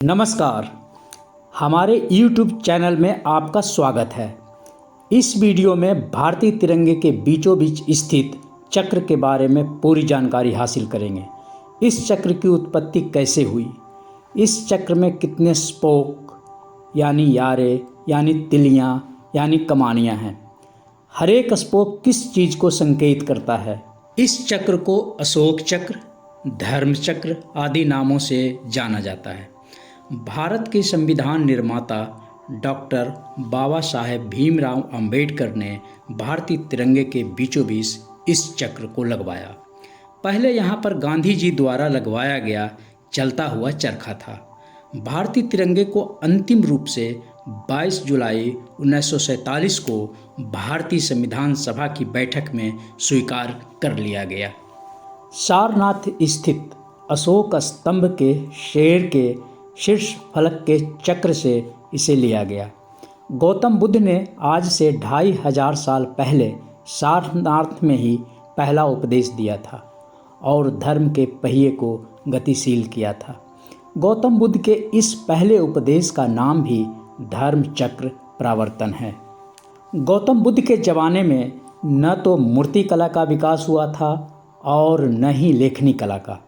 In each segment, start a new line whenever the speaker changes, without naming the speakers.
नमस्कार। हमारे YouTube channel में आपका स्वागत है। इस वीडियो में भारतीय तिरंगे के बीचों बीच स्थित चक्र के बारे में पूरी जानकारी हासिल करेंगे। इस चक्र की उत्पत्ति कैसे हुई, इस चक्र में कितने स्पोक यानी यारे यानी तिलियां यानी कमानियां हैं, हर एक स्पोक किस चीज़ को संकेत करता है। इस चक्र को अशोक चक्र, धर्म चक्र आदि नामों से जाना जाता है। भारत के संविधान निर्माता डॉक्टर बाबा साहेब भीमराव अंबेडकर ने भारतीय तिरंगे के बीचों बीच इस चक्र को लगवाया। पहले यहाँ पर गांधी जी द्वारा लगवाया गया चलता हुआ चरखा था। भारतीय तिरंगे को अंतिम रूप से 22 जुलाई 1947 को भारतीय संविधान सभा की बैठक में स्वीकार कर लिया गया। सारनाथ स्थित अशोक स्तंभ के शेर के शीर्ष फलक के चक्र से इसे लिया गया। गौतम बुद्ध ने आज से 2500 साल पहले सारनाथ में ही पहला उपदेश दिया था और धर्म के पहिए को गतिशील किया था। गौतम बुद्ध के इस पहले उपदेश का नाम भी धर्म चक्र प्रवर्तन है। गौतम बुद्ध के ज़माने में न तो मूर्ति कला का विकास हुआ था और न ही लेखनी कला का।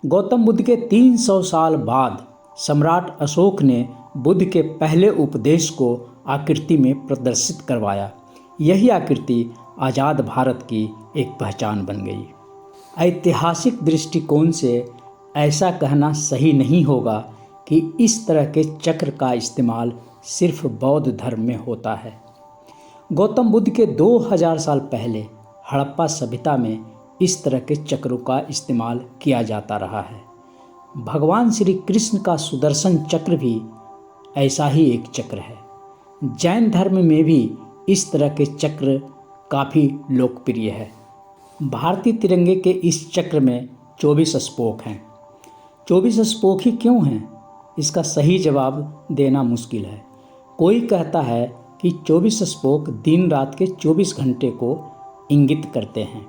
गौतम बुद्ध के 300 साल बाद सम्राट अशोक ने बुद्ध के पहले उपदेश को आकृति में प्रदर्शित करवाया। यही आकृति आज़ाद भारत की एक पहचान बन गई। ऐतिहासिक दृष्टिकोण से ऐसा कहना सही नहीं होगा कि इस तरह के चक्र का इस्तेमाल सिर्फ बौद्ध धर्म में होता है। गौतम बुद्ध के 2000 साल पहले हड़प्पा सभ्यता में इस तरह के चक्रों का इस्तेमाल किया जाता रहा है। भगवान श्री कृष्ण का सुदर्शन चक्र भी ऐसा ही एक चक्र है। जैन धर्म में भी इस तरह के चक्र काफ़ी लोकप्रिय है। भारतीय तिरंगे के इस चक्र में 24 स्पोक हैं। 24 स्पोक ही क्यों हैं, इसका सही जवाब देना मुश्किल है। कोई कहता है कि 24 स्पोक दिन रात के 24 घंटे को इंगित करते हैं।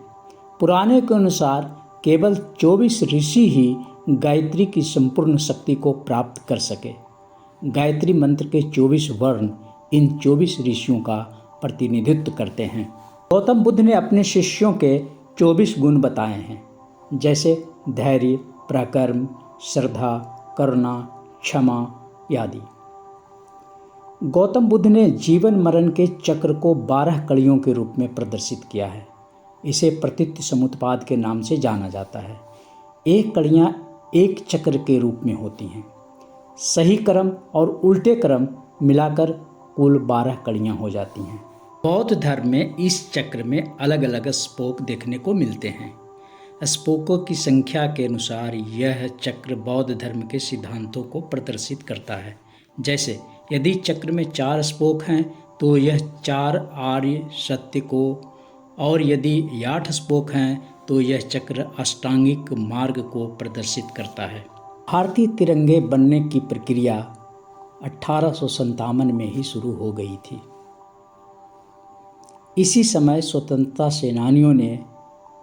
पुराने के अनुसार केवल 24 ऋषि ही गायत्री की संपूर्ण शक्ति को प्राप्त कर सके। गायत्री मंत्र के 24 वर्ण इन 24 ऋषियों का प्रतिनिधित्व करते हैं। गौतम बुद्ध ने अपने शिष्यों के 24 गुण बताए हैं, जैसे धैर्य, पराक्रम, श्रद्धा, करुणा, क्षमा आदि। गौतम बुद्ध ने जीवन मरण के चक्र को 12 कड़ियों के रूप में प्रदर्शित किया है। इसे प्रतीत समुत्पाद के नाम से जाना जाता है। एक कड़ियाँ एक चक्र के रूप में होती हैं। सही क्रम और उल्टे क्रम मिलाकर कुल 12 कड़ियाँ हो जाती हैं। बौद्ध धर्म में इस चक्र में अलग अलग स्पोक देखने को मिलते हैं। स्पोकों की संख्या के अनुसार यह चक्र बौद्ध धर्म के सिद्धांतों को प्रदर्शित करता है। जैसे यदि चक्र में 4 स्पोक हैं तो यह 4 आर्य सत्य को, और यदि 8 स्पोक हैं तो यह चक्र अष्टांगिक मार्ग को प्रदर्शित करता है। भारतीय तिरंगे बनने की प्रक्रिया 1857 में ही शुरू हो गई थी। इसी समय स्वतंत्रता सेनानियों ने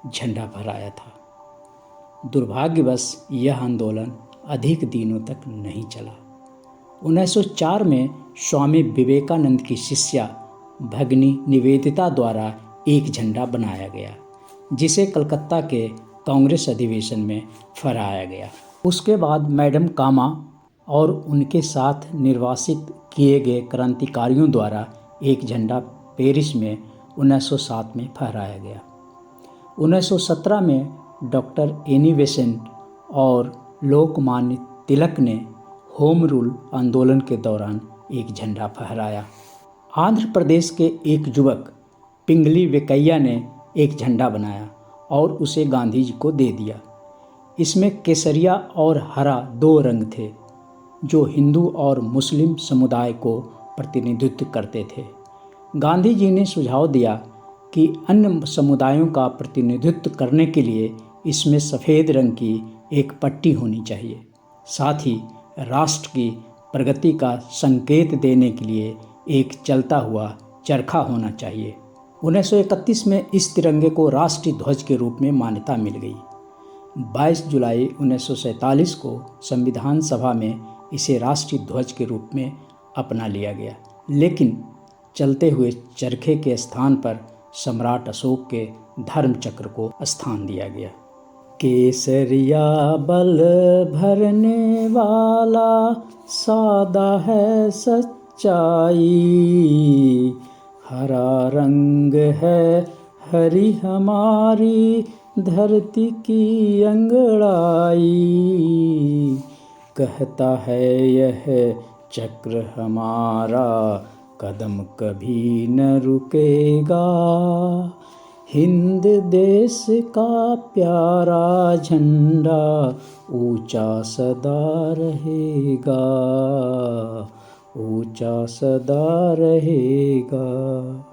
झंडा फहराया था। दुर्भाग्यवश यह आंदोलन अधिक दिनों तक नहीं चला। 1904 में स्वामी विवेकानंद की शिष्या भगिनी निवेदिता द्वारा एक झंडा बनाया गया, जिसे कलकत्ता के कांग्रेस अधिवेशन में फहराया गया। उसके बाद मैडम कामा और उनके साथ निर्वासित किए गए क्रांतिकारियों द्वारा एक झंडा पेरिस में 1907 में फहराया गया। 1917 में डॉक्टर एनी बेसेंट और लोकमान्य तिलक ने होम रूल आंदोलन के दौरान एक झंडा फहराया। आंध्र प्रदेश के एक युवक पिंगली वेंकैया ने एक झंडा बनाया और उसे गांधी जी को दे दिया। इसमें केसरिया और हरा 2 रंग थे, जो हिंदू और मुस्लिम समुदाय को प्रतिनिधित्व करते थे। गांधी जी ने सुझाव दिया कि अन्य समुदायों का प्रतिनिधित्व करने के लिए इसमें सफ़ेद रंग की एक पट्टी होनी चाहिए। साथ ही राष्ट्र की प्रगति का संकेत देने के लिए एक चलता हुआ चरखा होना चाहिए। 1931 में इस तिरंगे को राष्ट्रीय ध्वज के रूप में मान्यता मिल गई। 22 जुलाई 1947 को संविधान सभा में इसे राष्ट्रीय ध्वज के रूप में अपना लिया गया, लेकिन चलते हुए चरखे के स्थान पर सम्राट अशोक के धर्म चक्र को स्थान दिया गया। केसरिया बल भरने वाला, सादा है सच्चाई, हरा रंग है हरी हमारी धरती की अंगड़ाई, कहता है यह चक्र हमारा कदम कभी न रुकेगा, हिंद देश का प्यारा झंडा ऊंचा सदा रहेगा, ऊंचा सदा रहेगा।